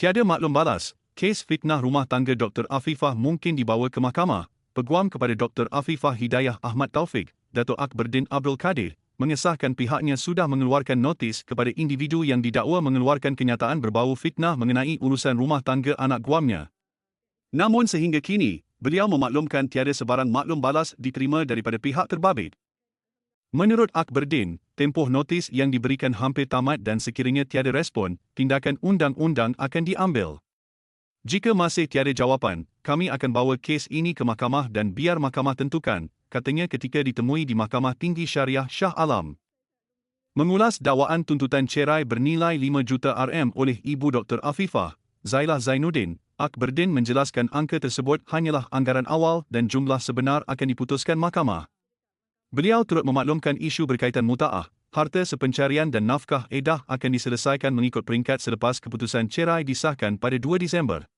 Tiada maklum balas, kes fitnah rumah tangga Dr. Afifah mungkin dibawa ke mahkamah. Peguam kepada Dr. Afifah Hidayah Ahmad Taufik, Datuk Akberdin Abdul Kadir, mengesahkan pihaknya sudah mengeluarkan notis kepada individu yang didakwa mengeluarkan kenyataan berbau fitnah mengenai urusan rumah tangga anak guamnya. Namun sehingga kini, beliau memaklumkan tiada sebarang maklum balas diterima daripada pihak terbabit. Menurut Akberdin, tempoh notis yang diberikan hampir tamat dan sekiranya tiada respon, tindakan undang-undang akan diambil. Jika masih tiada jawapan, kami akan bawa kes ini ke mahkamah dan biar mahkamah tentukan, katanya ketika ditemui di Mahkamah Tinggi Syariah Shah Alam. Mengulas dakwaan tuntutan cerai bernilai 5 juta RM oleh Ibu Dr. Afifah, Zailah Zainuddin, Akberdin menjelaskan angka tersebut hanyalah anggaran awal dan jumlah sebenar akan diputuskan mahkamah. Beliau turut memaklumkan isu berkaitan muta'ah, harta sepencarian dan nafkah edah akan diselesaikan mengikut peringkat selepas keputusan cerai disahkan pada 2 Disember.